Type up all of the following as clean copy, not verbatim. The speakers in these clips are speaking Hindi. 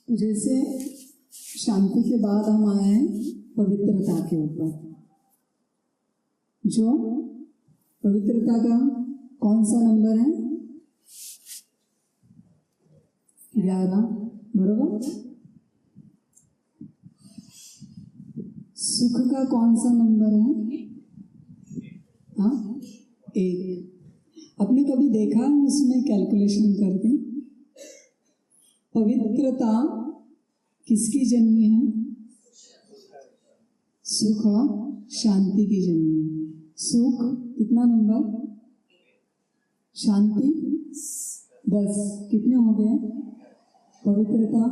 जैसे शांति के बाद हम आए हैं पवित्रता के ऊपर। जो पवित्रता का कौन सा नंबर है? 11, बरोबर। सुख का कौन सा नंबर है? हाँ, 1। आपने कभी देखा है उसमें कैलकुलेशन करके पवित्रता किसकी जन्मी है? सुख और शांति की जन्मी है। सुख कितना नंबर? शांति 10। कितने हो गए? पवित्रता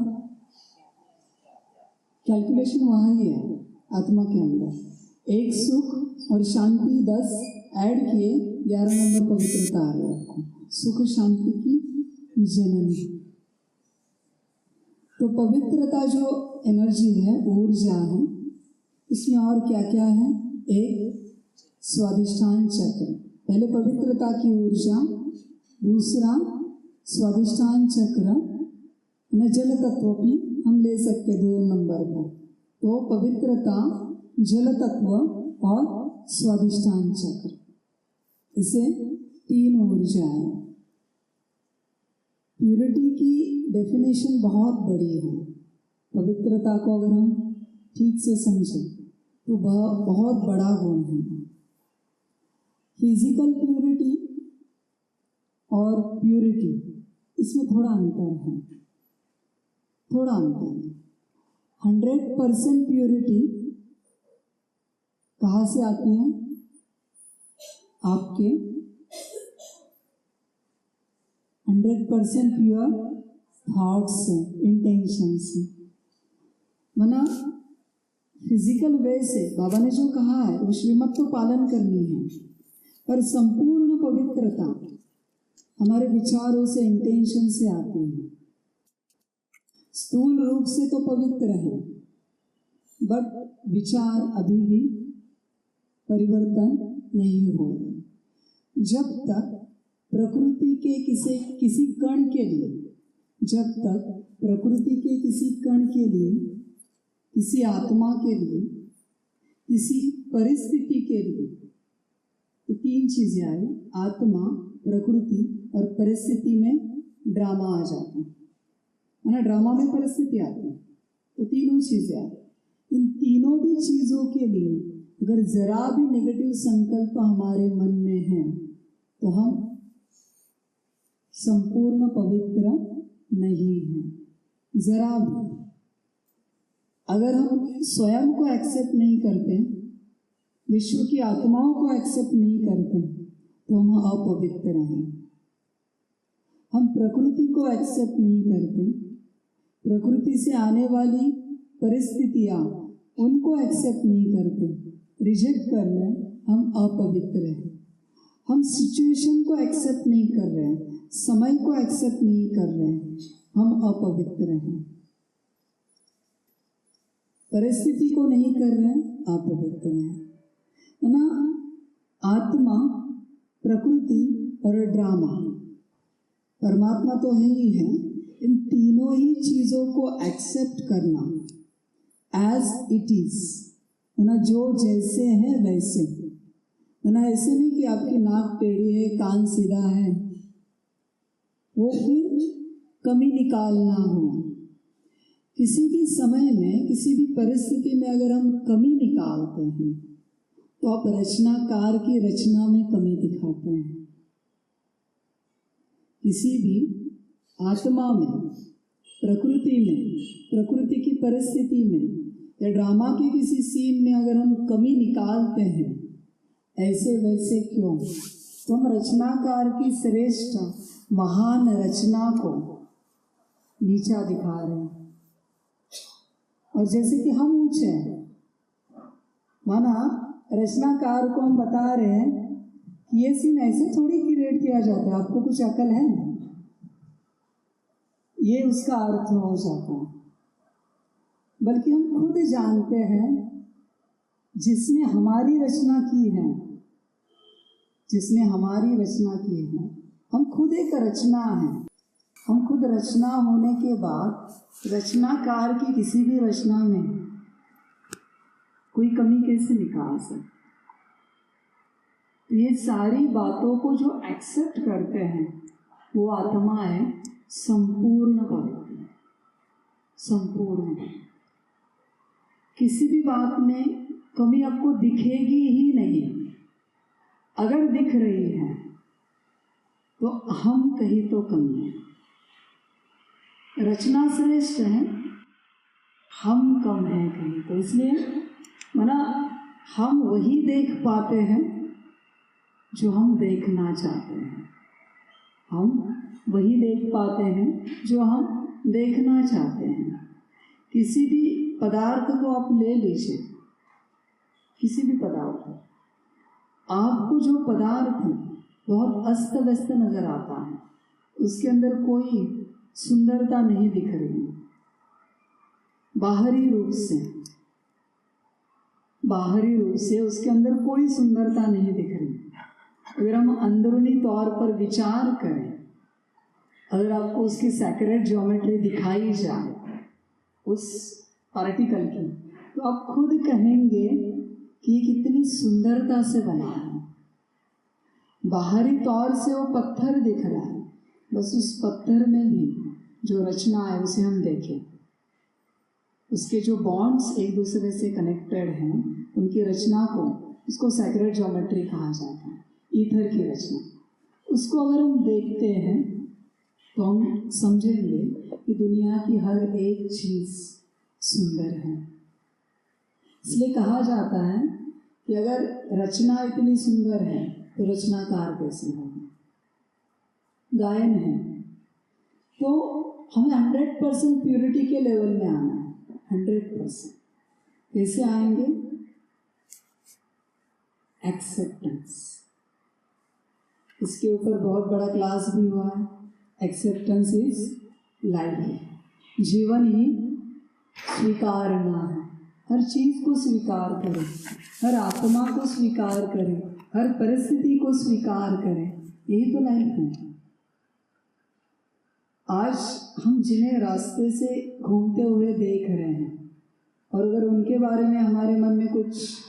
कैलकुलेशन वहाँ ही है आत्मा के अंदर। 1 सुख और शांति 10 ऐड किए 11 नंबर पवित्रता आ रहा है आपको। सुख शांति की जननी। तो पवित्रता जो एनर्जी है, ऊर्जा है, इसमें और क्या क्या है? एक स्वादिष्ठान चक्र, पहले पवित्रता की ऊर्जा, दूसरा स्वादिष्ठान चक्र, न जल तत्व भी हम ले सकते 2 नंबर पर। तो पवित्रता, जल तत्व और स्वादिष्ठान चक्र, इसे 3 ऊर्जा है। प्यूरिटी की डेफिनेशन बहुत बड़ी है। पवित्रता को अगर हम ठीक से समझें तो बहुत बड़ा गुण है। फिजिकल प्यूरिटी और प्यूरिटी, इसमें थोड़ा अंतर है। 100% प्यूरिटी कहाँ से आती है? आपके 100% प्योर थॉट्स से, इंटेंशन से। मना फिजिकल वे से बाबा ने जो कहा है वो श्रीमत तो पालन करनी है, पर संपूर्ण पवित्रता हमारे विचारों से, इंटेंशन से आती है। स्थूल रूप से तो पवित्र है, बट विचार अभी भी परिवर्तन नहीं हो रहे। जब तक प्रकृति के किसी कण के लिए, जब तक प्रकृति के किसी कण के लिए, किसी आत्मा के लिए, किसी परिस्थिति के लिए, तो 3 चीजें आई, आत्मा, प्रकृति और परिस्थिति में ड्रामा आ जाता है ना। ड्रामा में परिस्थिति आती है, तो 3 चीजें आती। इन तीनों भी चीजों के लिए अगर जरा भी नेगेटिव संकल्प हमारे मन में है तो हम संपूर्ण पवित्र नहीं है। जरा भी अगर हम स्वयं को एक्सेप्ट नहीं करते, विश्व की आत्माओं को एक्सेप्ट नहीं करते, तो हम अपवित्र हैं। हम प्रकृति को एक्सेप्ट नहीं करते, प्रकृति से आने वाली परिस्थितियां उनको एक्सेप्ट नहीं करते, रिजेक्ट कर रहे हैं, हम अपवित्र हैं। हम सिचुएशन को एक्सेप्ट नहीं कर रहे हैं, समय को एक्सेप्ट नहीं कर रहे हैं, हम अपवित्र हैं। परिस्थिति को नहीं कर रहे हैं, अपवित्र हैं ना। आत्मा, प्रकृति और ड्रामा, परमात्मा तो है ही है। इन तीनों ही चीजों को एक्सेप्ट करना एज इट इज, ना जो जैसे है वैसे, ना ऐसे नहीं कि आपकी नाक टेढ़ी है, कान सीधा है, वो फिर कमी निकालना हो। किसी भी समय में, किसी भी परिस्थिति में अगर हम कमी निकालते हैं तो आप रचनाकार की रचना में कमी दिखाते हैं। किसी भी आत्मा में, प्रकृति में, प्रकृति की परिस्थिति में या ड्रामा के किसी सीन में अगर हम कमी निकालते हैं, ऐसे वैसे क्यों, तो हम रचनाकार की श्रेष्ठ महान रचना को नीचा दिखा रहे हैं। और जैसे कि हम ऊंचे हैं, माना रचनाकार को हम बता रहे हैं कि ये सीन ऐसे थोड़ी क्रिएट किया जाता है, आपको कुछ अकल है, ये उसका अर्थ हो जाता है। बल्कि हम खुद जानते हैं जिसने हमारी रचना की है, जिसने हमारी रचना की है, हम खुद एक रचना है। हम खुद रचना होने के बाद रचनाकार की किसी भी रचना में कोई कमी कैसे निकाल सकते? ये सारी बातों को जो एक्सेप्ट करते हैं वो आत्मा है संपूर्ण पवित्र, संपूर्ण। किसी भी बात में कमी आपको दिखेगी ही नहीं। अगर दिख रही है तो हम कहीं तो कमी है। रचना श्रेष्ठ है, हम कम हैं कहीं तो। इसलिए माना हम वही देख पाते हैं जो हम देखना चाहते हैं। हम वही देख पाते हैं जो हम देखना चाहते हैं। किसी भी पदार्थ को आप ले लीजिए, किसी भी पदार्थ, आपको जो पदार्थ बहुत अस्त व्यस्त नजर आता है, उसके अंदर कोई सुंदरता नहीं दिख रही। बाहरी रूप से उसके अंदर कोई सुंदरता नहीं दिख रही। अगर हम अंदरूनी तौर पर विचार करें, अगर आपको उसकी सैक्रेड ज्योमेट्री दिखाई जाए उस पार्टिकल की, तो आप खुद कहेंगे कि ये कितनी सुंदरता से बना है। बाहरी तौर से वो पत्थर दिख रहा है, बस उस पत्थर में भी जो रचना है उसे हम देखें, उसके जो बॉन्ड्स एक दूसरे से कनेक्टेड हैं, उनकी रचना को, उसको सैक्रेड ज्योमेट्री कहा जाता है, ईथर की रचना। उसको अगर हम देखते हैं तो हम समझेंगे कि दुनिया की हर एक चीज़ सुंदर है। इसलिए कहा जाता है कि अगर रचना इतनी सुंदर है तो रचनाकार कैसे होगा। गायन है तो हमें 100% प्योरिटी के लेवल में आना है। 100% कैसे आएंगे? एक्सेप्टेंस। इसके ऊपर बहुत बड़ा क्लास भी हुआ है। Acceptance is life. जीवन ही स्वीकारना है। हर चीज को स्वीकार करें, हर आत्मा को स्वीकार करें, हर परिस्थिति को स्वीकार करें, यही तो लाइफ है। आज हम जिन्हें रास्ते से घूमते हुए देख रहे हैं, और अगर उनके बारे में हमारे मन में कुछ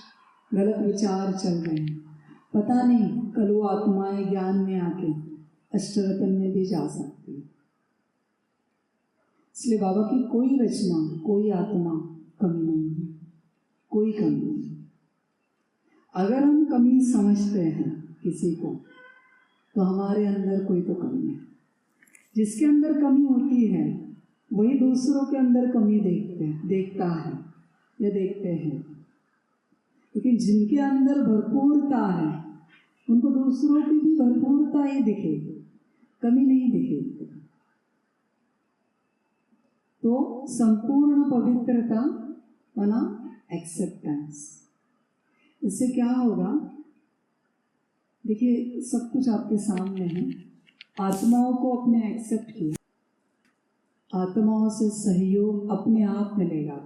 गलत विचार चल रहे हैं, पता नहीं कल वो आत्माएं ज्ञान में आके अष्टरतन में भी जा सकती है। इसलिए बाबा की कोई रचना, कोई आत्मा कमी नहीं है, कोई कमी नहीं। अगर हम कमी समझते हैं किसी को, तो हमारे अंदर कोई तो कमी है। जिसके अंदर कमी होती है वही दूसरों के अंदर कमी देखता है या देखते हैं। लेकिन जिनके अंदर भरपूरता है उनको दूसरों की भी भरपूरता ही दिखेगी, कमी नहीं दिखेगी। तो संपूर्ण पवित्रता माना एक्सेप्टेंस। इससे क्या होगा? देखिए, सब कुछ आपके सामने है। आत्माओं को अपने एक्सेप्ट किया, आत्माओं से सहयोग अपने आप मिलेगा।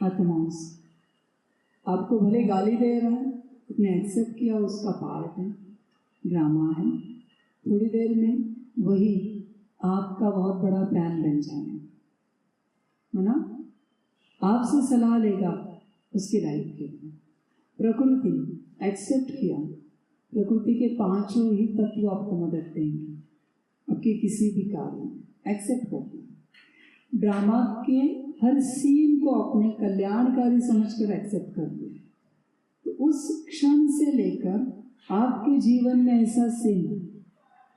आत्माओं से आपको भले गाली दे रहा है, अपने एक्सेप्ट किया, उसका पार्ट है, ड्रामा है। थोड़ी देर में वही आपका बहुत बड़ा फैन बन जाएगा, है ना? आपसे सलाह लेगा उसकी लाइफ के लिए। प्रकृति एक्सेप्ट किया, प्रकृति के पांचों ही तत्व आपको मदद देंगे आपके किसी भी कार्य में। एक्सेप्ट करते हैं। ड्रामा के हर सीन को अपने कल्याणकारी समझकर एक्सेप्ट कर दिया, तो उस क्षण से लेकर आपके जीवन में ऐसा सीन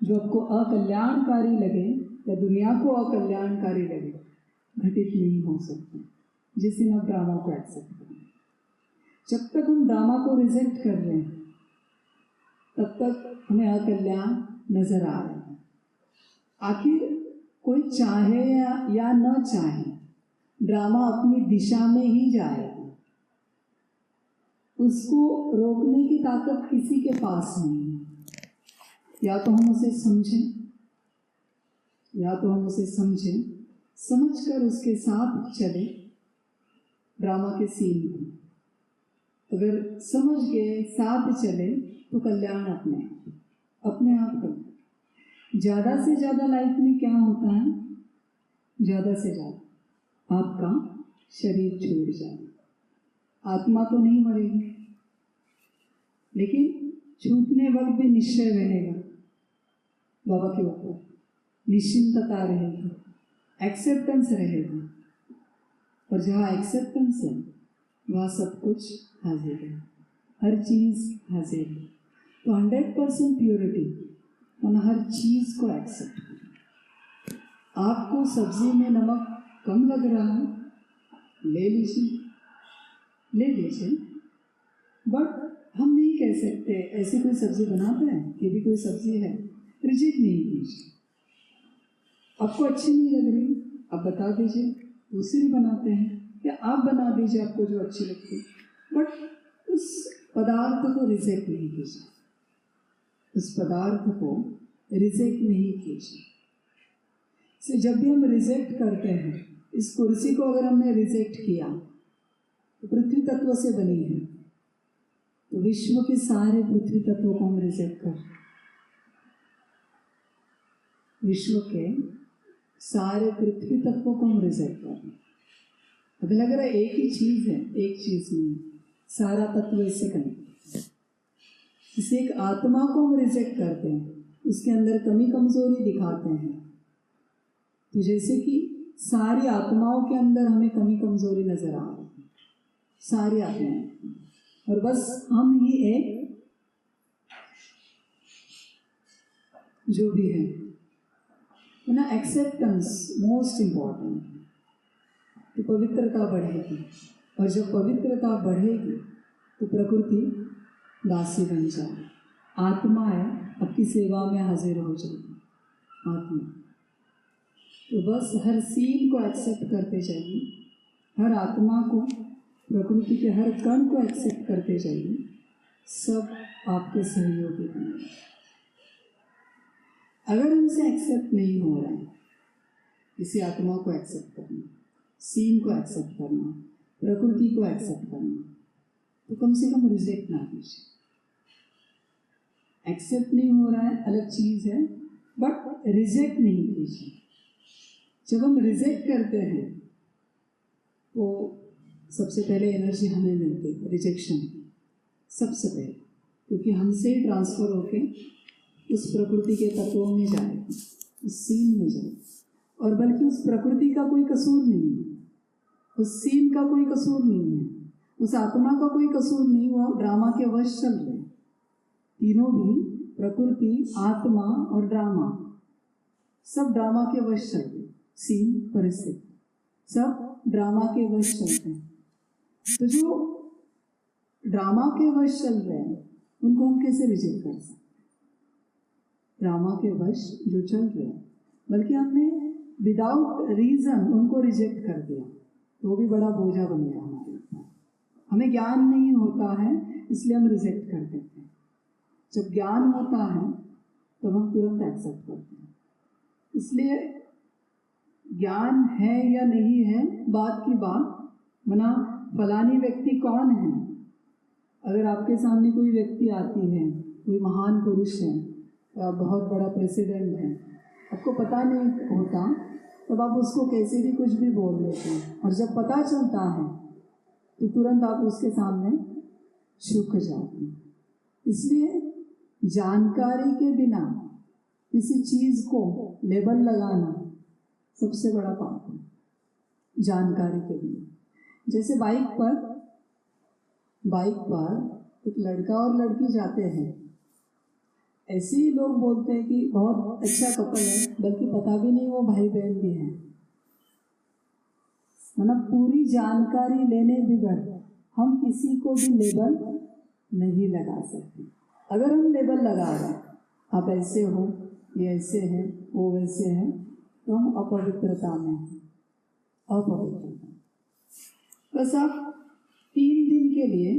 जो आपको अकल्याणकारी लगे या दुनिया को अकल्याणकारी लगे, घटित नहीं हो सकता जिस दिन आप ड्रामा को एक्सेप्ट करें। जब तक हम ड्रामा को रिजेक्ट कर रहे हैं तब तक हमें अकल्याण नजर आ रहा है। आखिर कोई चाहे या न चाहे, ड्रामा अपनी दिशा में ही जाएगा। उसको रोकने की ताकत किसी के पास नहीं है। या तो हम उसे समझें, समझकर उसके साथ चले ड्रामा के सीन को। अगर समझ के साथ चले तो कल्याण अपने आप कर। ज़्यादा से ज़्यादा लाइफ में क्या होता है, ज़्यादा से ज़्यादा आपका शरीर छूट जाए, आत्मा तो नहीं मरेगी, लेकिन छूटने वक्त भी निश्चय रहेगा बाबा के ऊपर, निश्चिंतता रहेगी, एक्सेप्टेंस रहेगा। और जहाँ एक्सेप्टेंस है वहाँ सब कुछ हाजिर है, हर चीज़ हाजिर है। तो 100% प्योरिटी, हम हर चीज़ को एक्सेप्ट करें। आपको सब्जी में नमक कम लग रहा है, ले लीजिए, बट हम नहीं कह सकते ऐसी कोई सब्जी बनाते हैं, ये भी कोई सब्जी है, रिजेक्ट नहीं कीजिए। आपको अच्छी नहीं लग रही, आप बता दीजिए, दूसरी बनाते हैं, या आप बना दीजिए आपको जो अच्छी लगती है, बट उस पदार्थ को रिजेक्ट नहीं कीजिए, उस पदार्थ को रिजेक्ट नहीं कीजिए। से जब भी हम रिजेक्ट करते हैं, इस कुर्सी को अगर हमने रिजेक्ट किया तो पृथ्वी तत्व से बनी है, तो विश्व के सारे पृथ्वी तत्वों को हम रिजेक्ट कर, विश्व के सारे पृथ्वी तत्वों को हम रिजेक्ट कर। अभी लग रहा है एक ही चीज़ है, एक चीज़ नहीं, सारा तत्व इससे कनेक्ट। इसे एक आत्मा को हम रिजेक्ट करते हैं, उसके अंदर कमी कमजोरी दिखाते हैं, तो जैसे कि सारी आत्माओं के अंदर हमें कमी कमजोरी नजर आ रही है, सारी आत्माएं, और बस हम ही एक जो भी है ना, एक्सेप्टेंस मोस्ट इम्पॉर्टेंट। तो पवित्रता बढ़ेगी, और जब पवित्रता बढ़ेगी तो प्रकृति दासी बन जाए, आत्मा है आपकी सेवा में हाजिर हो जाएगी आत्मा। तो बस हर सीन को एक्सेप्ट करते जाइए, हर आत्मा को, प्रकृति के हर कण को एक्सेप्ट करते जाइए, सब आपके सहयोगी बनेंगे। अगर हमसे एक्सेप्ट नहीं हो रहा है, किसी आत्मा को एक्सेप्ट करना, सीन को एक्सेप्ट करना, प्रकृति को एक्सेप्ट करना, तो कम से कम रिजेक्ट ना कीजिए। एक्सेप्ट नहीं हो रहा है अलग चीज़ है, बट रिजेक्ट नहीं कीजिए। जब हम रिजेक्ट करते हैं तो सबसे पहले एनर्जी हमें मिलती है रिजेक्शन की, सबसे पहले, क्योंकि हमसे ही ट्रांसफर होके उस प्रकृति के तत्वों में जाए, उस सीन में जाए, और बल्कि उस प्रकृति का कोई कसूर नहीं है, उस सीन का कोई कसूर नहीं है, उस आत्मा का कोई कसूर नहीं, वो ड्रामा के वश चल रहे। तीनों भी, प्रकृति, आत्मा और ड्रामा, सब ड्रामा के वश चल रहे, सीन, परिस्थिति, सब ड्रामा के वश चलते हैं। तो जो ड्रामा के वश चल रहे हैं उनको हम कैसे रिजेक्ट कर सकते हैं? ड्रामा के वश जो चल रहे हैं, बल्कि हमने विदाउट रीजन उनको रिजेक्ट कर दिया, तो वो भी बड़ा बोझा बन गया हमारे ऊपर। हमें ज्ञान नहीं होता है इसलिए हम रिजेक्ट कर देते हैं, जब ज्ञान होता है तब हम तुरंत एक्सेप्ट करते हैं। इसलिए ज्ञान है या नहीं है बात की बात, मना फलानी व्यक्ति कौन है, अगर आपके सामने कोई व्यक्ति आती है, कोई महान पुरुष है, बहुत बड़ा प्रेसिडेंट है, आपको पता नहीं होता तब आप उसको कैसे भी कुछ भी बोल देते हैं, और जब पता चलता है तो तुरंत आप उसके सामने झुक जाते हैं। इसलिए जानकारी के बिना किसी चीज़ को लेबल लगाना सबसे बड़ा पाप है, जानकारी के बिना। जैसे बाइक पर एक लड़का और लड़की जाते हैं, ऐसे ही लोग बोलते हैं कि बहुत अच्छा कपल है, बल्कि पता भी नहीं वो भाई बहन भी हैं। मतलब पूरी जानकारी लेने बगैर हम किसी को भी लेबल नहीं लगा सकते। अगर हम लेबल लगा रहे हैं, आप ऐसे हो, ये ऐसे है, वो वैसे है, तो हम अपवित्रता में हैं, अपवित्रता। बस आप 3 दिन के लिए,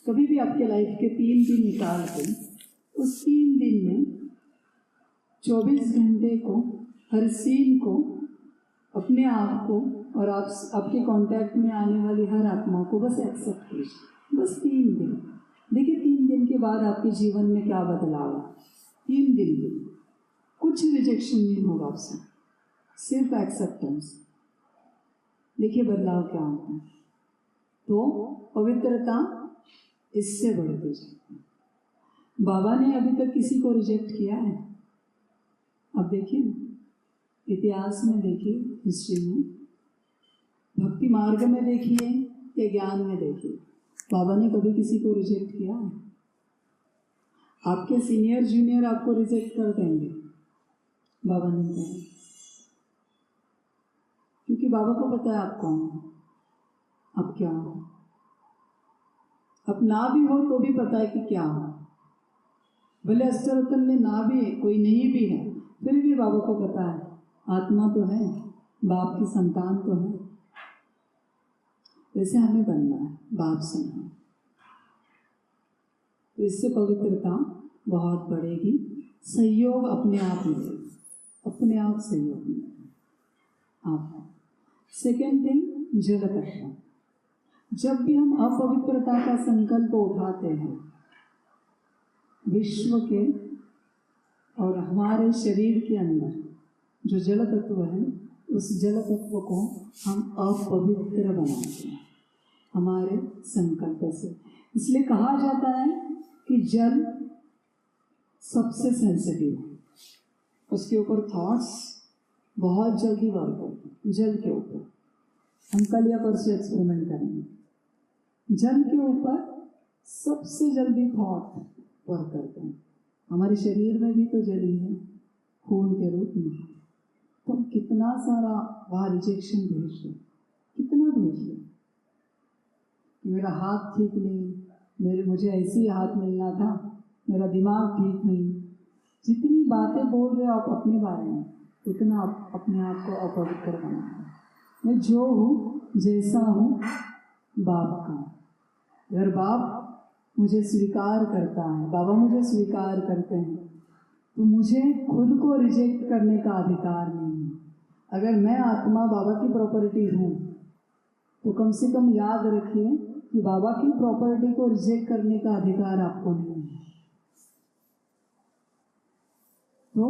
कभी भी आपके लाइफ के 3 दिन निकाल के, उस 3 दिन में 24 घंटे को, हर सीन को, अपने आप को और आपके कांटेक्ट में आने वाली हर आत्मा को बस एक्सेप्ट कीजिए। बस 3 दिन। देखिए 3 दिन के बाद आपके जीवन में क्या बदलाव है। 3 दिन कुछ रिजेक्शन नहीं होगा आपसे, सिर्फ एक्सेप्टेंस। देखिए बदलाव क्या होता है। तो पवित्रता इससे बढ़ती जाती है। बाबा ने अभी तक किसी को रिजेक्ट किया है? अब देखिए इतिहास में, देखिए हिस्ट्री में, भक्ति मार्ग में देखिए या ज्ञान में देखिए, बाबा ने कभी किसी को रिजेक्ट किया है? आपके सीनियर जूनियर आपको रिजेक्ट कर देंगे, बाबा नहीं करेंगे, क्योंकि बाबा को पता है आप कौन हो, आप क्या हो। अब ना भी हो तो भी पता है कि क्या हो। भले अष्टरत्न में ना भी है, कोई नहीं भी है, फिर भी बाबा को पता है आत्मा तो है, बाप की संतान तो है। वैसे हमें बनना है बाप से। तो इससे पवित्रता बहुत बढ़ेगी, सहयोग अपने आप मिलेगा, अपने आप सहयोग मिलेगा आपको। सेकेंड थिंग, जल तत्व। जब भी हम अपवित्रता का संकल्प उठाते हैं, विश्व के और हमारे शरीर के अंदर जो जल तत्व है, उस जल तत्व को हम अपवित्र बनाते हैं हमारे संकल्प से। इसलिए कहा जाता है कि जल सबसे सेंसिटिव है, उसके ऊपर थॉट्स बहुत जल्दी वर्क होते हैं। जल के ऊपर हम कल या परसों एक्सपेरिमेंट करेंगे। जल के ऊपर सबसे जल्दी थॉट वर्क करते हैं। हमारे शरीर में भी तो जल ही है, खून के रूप में। तो कितना सारा वहाँ रिजेक्शन भेज रहे, कितना भेज रहे कि मेरा हाथ ठीक नहीं, मुझे ऐसे ही हाथ मिलना था, मेरा दिमाग ठीक नहीं। जितनी बातें बोल रहे हो आप अपने बारे में, उतना आप अपने आप को अपवित्र बनाना। मैं जो हूँ, जैसा हूँ, बाप का। अगर बाप मुझे स्वीकार करता है, बाबा मुझे स्वीकार करते हैं, तो मुझे खुद को रिजेक्ट करने का अधिकार नहीं है। अगर मैं आत्मा बाबा की प्रॉपर्टी हूँ, तो कम से कम याद रखिए कि बाबा की प्रॉपर्टी को रिजेक्ट करने का अधिकार आपको नहीं है। तो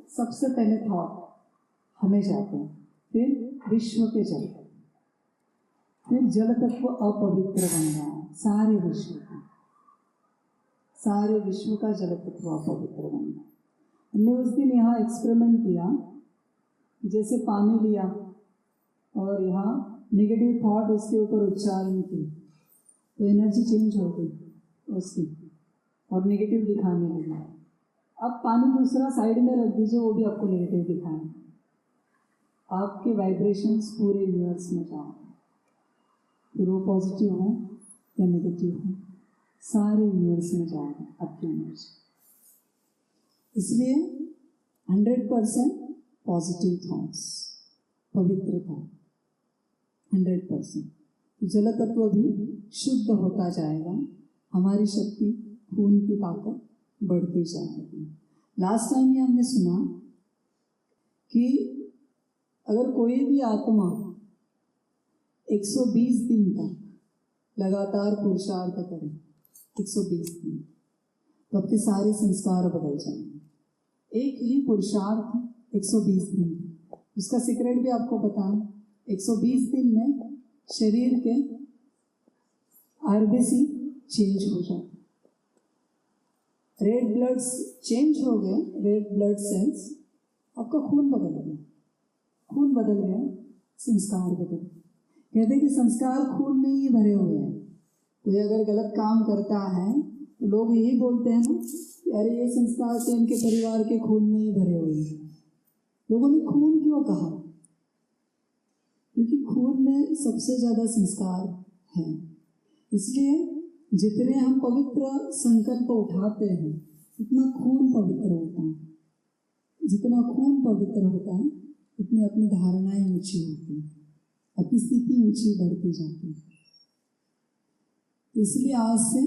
सबसे पहले थॉट हमें जाते हैं, फिर विश्व के जल, फिर जल तत्व अपवित्र बन रहा है। सारे विश्व का जल तत्व अपवित्र बन रहा है। हमने उस दिन यहाँ एक्सपेरिमेंट किया, जैसे पानी लिया और यहाँ नेगेटिव थॉट उसके ऊपर उच्चारण की, तो एनर्जी चेंज हो गई उसकी और नेगेटिव दिखाने लगा। अब पानी दूसरा साइड में रख दीजिए, वो भी आपको नेगेटिव दिखाएंगे। आपके वाइब्रेशंस पूरे यूनिवर्स में जाओ, फिर वो पॉजिटिव हो या नेगेटिव हो, सारे यूनिवर्स में जाओगे आपकी एनर्जी। इसलिए 100% पॉजिटिव थॉट्स, पवित्र थॉट 100%। जल तत्व भी शुद्ध होता जाएगा, हमारी शक्ति, खून की ताकत बढ़ती जाएगी। लास्ट टाइम ये हमने सुना कि अगर कोई भी आत्मा 120 दिन तक लगातार पुरुषार्थ करे, 120 दिन, तो आपके सारे संस्कार बदल जाएंगे। एक ही पुरुषार्थ 120 दिन, उसका सीक्रेट भी आपको पता है। 120 दिन में शरीर के आरबीसी चेंज हो जाते, रेड ब्लड चेंज हो गए, रेड ब्लड सेल्स, आपका खून बदल गया, खून बदल गया, संस्कार बदल गए। कहते कि संस्कार खून में ही भरे हुए हैं। कोई अगर गलत काम करता है तो लोग यही बोलते हैं ना कि अरे ये संस्कार तो इनके परिवार के खून में ही भरे हुए हैं। लोगों ने खून क्यों कहा? क्योंकि खून में सबसे ज़्यादा संस्कार है। इसलिए जितने हम पवित्र संकल्प उठाते हैं, उतना खून पवित्र होता है। जितना खून पवित्र होता है, उतनी अपनी धारणाएं ऊंची होती हैं, आपकी स्थिति ऊंची बढ़ती जाती है। इसलिए आज से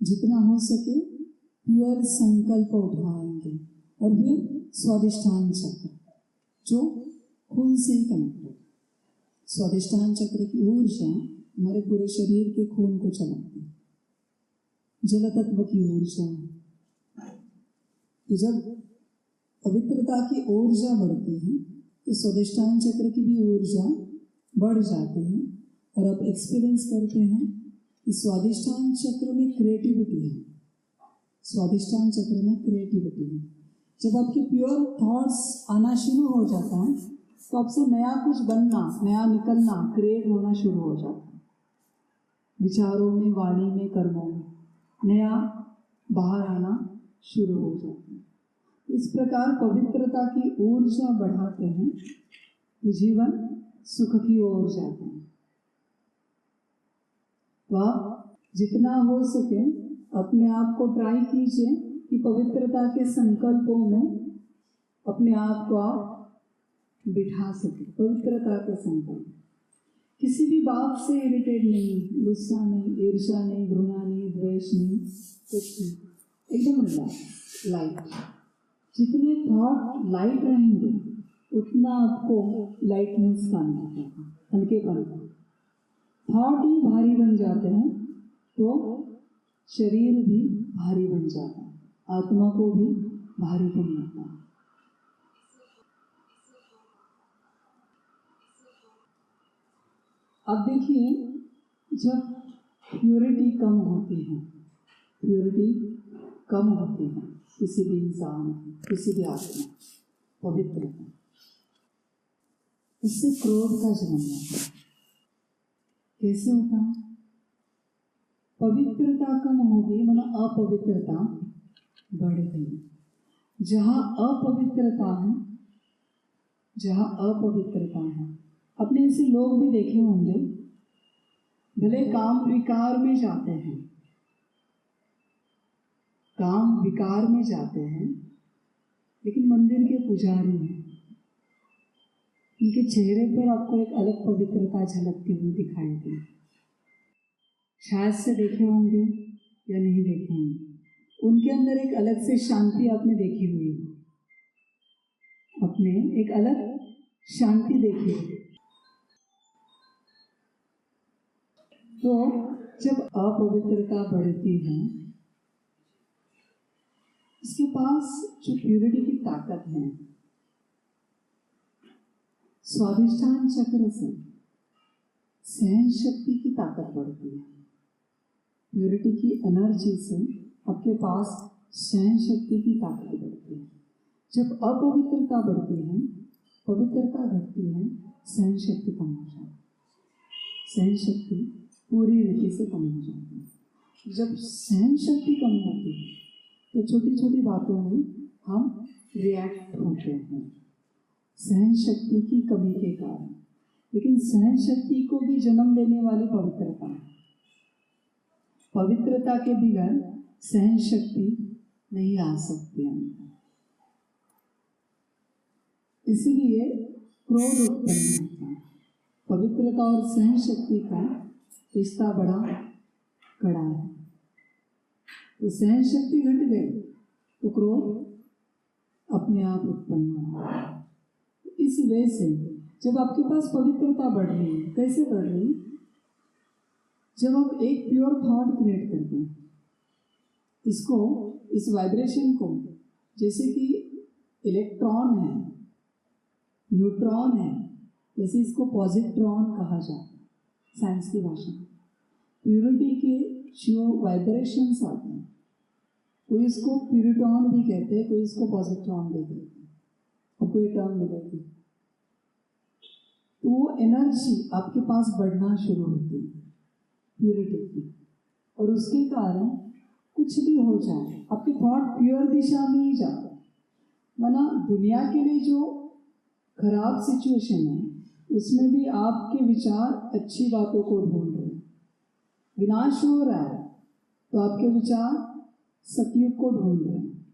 जितना हो सके प्योर संकल्प उठाएंगे। और फिर स्वादिष्ठान चक्र, जो खून से ही कनेक्ट है। स्वादिष्ठान चक्र की ऊर्जा हमारे पूरे शरीर के खून को चलाती है, जल तत्व की ऊर्जा है। तो जब पवित्रता की ऊर्जा बढ़ती है तो स्वादिष्टान चक्र की भी ऊर्जा बढ़ जाती है। और आप एक्सपीरियंस करते हैं कि स्वादिष्टान चक्र में क्रिएटिविटी है। स्वादिष्टान चक्र में क्रिएटिविटी है। जब आपके प्योर थॉट्स आना शुरू हो जाता है तो आपसे नया कुछ बनना, नया निकलना, क्रिएट होना शुरू हो जाता है। विचारों में, वाणी में, कर्मों में नया बाहर आना शुरू हो जाता है। इस प्रकार पवित्रता की ऊर्जा बढ़ाते हैं तो जीवन सुख की ओर जाता है। तो आप जितना हो सके अपने आप को ट्राई कीजिए कि पवित्रता के संकल्पों में अपने आप को आप बिठा सके। पवित्रता के संकल्प, किसी भी बात से इरिटेट नहीं, गुस्सा नहीं, ईर्ष्या नहीं, घृणा नहीं, द्वेष नहीं, कुछ नहीं, एकदम लाइट। जितने थॉट लाइट रहेंगे उतना आपको लाइटनेस का मिलेगा, हल्केपन का। थॉट ही भारी बन जाते हैं तो शरीर भी भारी बन जाता है, आत्मा को भी भारी बन जाता है। अब देखिए, जब प्योरिटी कम होती है, प्योरिटी कम होती है किसी भी इंसान, किसी भी आत्मा, पवित्रता, इससे क्रोध का जन्म होता है। कैसे होता है? पवित्रता कम होगी माना अपवित्रता बढ़ेगी। जहाँ अपवित्रता है, जहाँ अपवित्रता है, अपने ऐसे लोग भी देखे होंगे, भले काम विकार में जाते हैं, काम विकार में जाते हैं, लेकिन मंदिर के पुजारी हैं। उनके चेहरे पर आपको एक अलग पवित्रता झलकती हुई दिखाई दे। शायद से देखे होंगे या नहीं देखे होंगे, उनके अंदर एक अलग से शांति आपने देखी हुई है, अपने एक अलग शांति देखी है। तो जब अपवित्रता बढ़ती है, इसके पास जो प्यूरिटी की ताकत है, स्वादिष्टान चक्र से सहन शक्ति की ताकत बढ़ती है। प्यूरिटी की एनर्जी से आपके पास सहन शक्ति की ताकत बढ़ती है। जब अपवित्रता बढ़ती है, पवित्रता घटती है, सहन शक्ति कम हो जाती है। सहन शक्ति पूरी रीति से कम हो जाती है। जब सहन शक्ति कम होती है तो छोटी छोटी बातों में हम रिएक्ट होते हैं, सहन शक्ति की कमी के कारण। लेकिन सहन शक्ति को भी जन्म देने वाली पवित्रता है। पवित्रता के बगैर सहन शक्ति नहीं आ सकती अंदर। इसीलिए क्रोध उत्पन्न होता है। पवित्रता और सहन शक्ति का रिश्ता बड़ा कड़ा है। तो सहन शक्ति घट गई तो क्रोध अपने आप उत्पन्न होगा। इस वजह से जब आपके पास पवित्रता बढ़ रही है, कैसे बढ़ रही? जब आप एक प्योर थॉट क्रिएट करते हैं, इसको, इस वाइब्रेशन को, जैसे कि इलेक्ट्रॉन है, न्यूट्रॉन है, जैसे इसको पॉजिट्रॉन कहा जाता है साइंस की भाषा में। प्यूरिटी के जो वाइब्रेशंस आते हैं, कोई इसको प्यूरिटॉन भी कहते हैं, कोई इसको पॉजिट्रॉन भी कहते हैं, और कोई टर्म मिलेगी। तो वो एनर्जी आपके पास बढ़ना शुरू होती है प्यूरिटी की, और उसके कारण कुछ भी हो जाए आपके थॉट प्योर दिशा में ही जाते हैं। माना दुनिया के लिए जो खराब सिचुएशन है उसमें भी आपके विचार अच्छी बातों को ढूंढ रहे हैं। विनाश हो रहा है तो आपके विचार सतयुग को ढूंढ रहे हैं,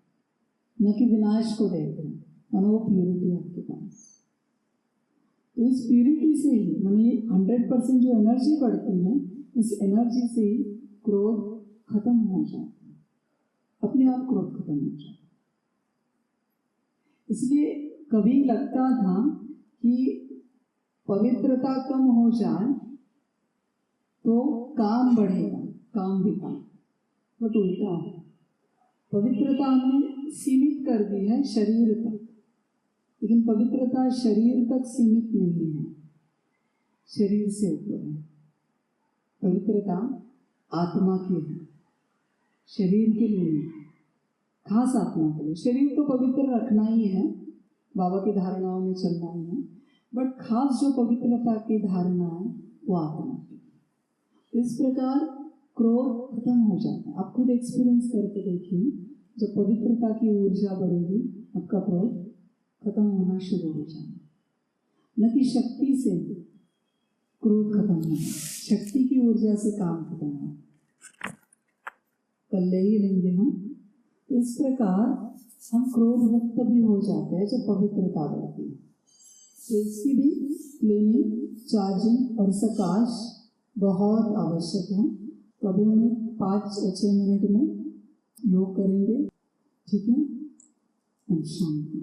न कि विनाश को देख रहे हैं। माना वो प्यूरिटी आपके पास। तो इस प्यूरिटी से ही माने 100% जो एनर्जी बढ़ती है, इस एनर्जी से ही क्रोध खत्म हो जाता है, अपने आप क्रोध खत्म हो जाता है। इसलिए कभी लगता था कि पवित्रता कम हो जाए तो काम बढ़ेगा, काम भी काम, बट उल्टा है। पवित्रता में सीमित कर दी है शरीर तक, लेकिन पवित्रता शरीर तक सीमित नहीं है, शरीर से ऊपर है। पवित्रता आत्मा की है, शरीर के लिए नहीं, खास आत्मा के लिए। शरीर तो पवित्र रखना ही है, बाबा की धारणाओं में चलना ही है, बट खास जो पवित्रता की धारणा है वो आत्मा की। इस प्रकार क्रोध खत्म हो जाता है। आप खुद एक्सपीरियंस करके देखिए, जब पवित्रता की ऊर्जा बढ़ेगी आपका क्रोध खत्म होना शुरू हो जाएगा। न कि शक्ति से क्रोध खत्म होना, शक्ति की ऊर्जा से काम खत्म होना, कल ले ही लेंगे हम। इस प्रकार हम क्रोध मुक्त भी हो जाते हैं जब पवित्रता बढ़ती है। तो इसकी भी क्लीनिंग, चार्जिंग और सकाश बहुत आवश्यक है। तो अभी हम 5-6 मिनट में योग करेंगे, ठीक है। हम शांति।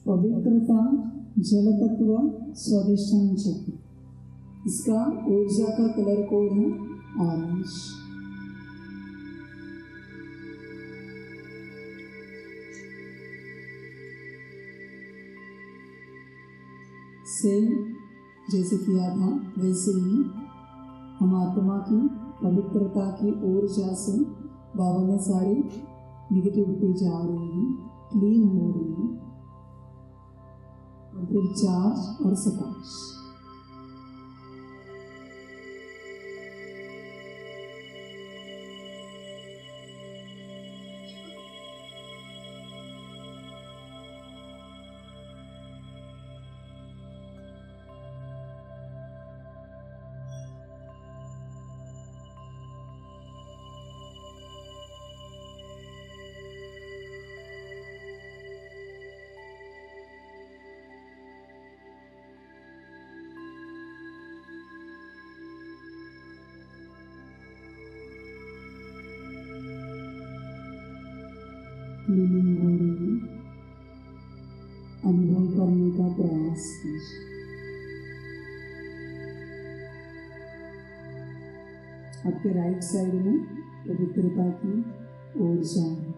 पवित्रता जल तत्व स्वादिष्टान चक्र, इसका ऊर्जा का कलर कोड है ऑरेंज। सेम जैसे किया था वैसे ही हम आत्मा की पवित्रता की ऊर्जा से बाबा में सारी निगेटिविटी जा रही है, क्लीन हो रही है, और फिर चार्ज और सकाश। क्लीनिंग हो रही है, अनुभव करने का प्रयास कीजिए। आपके राइट साइड में पवित्रता की ऊर्जा है।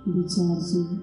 रिचार्जिंग,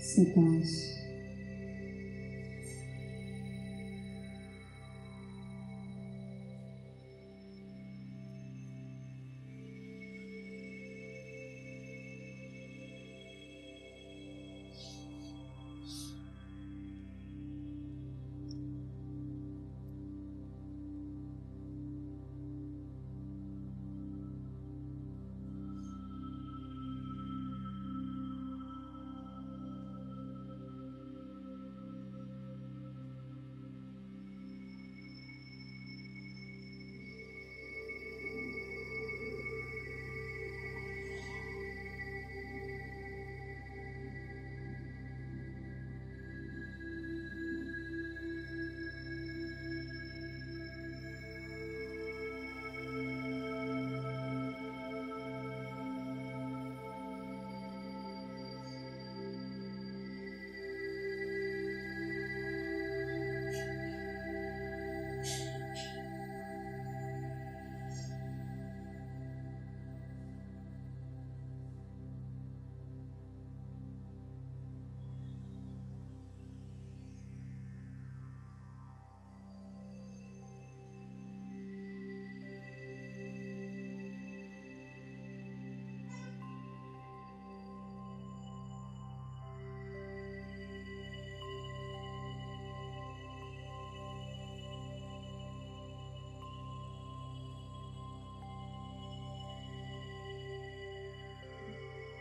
सकाश।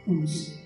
नमस्कार।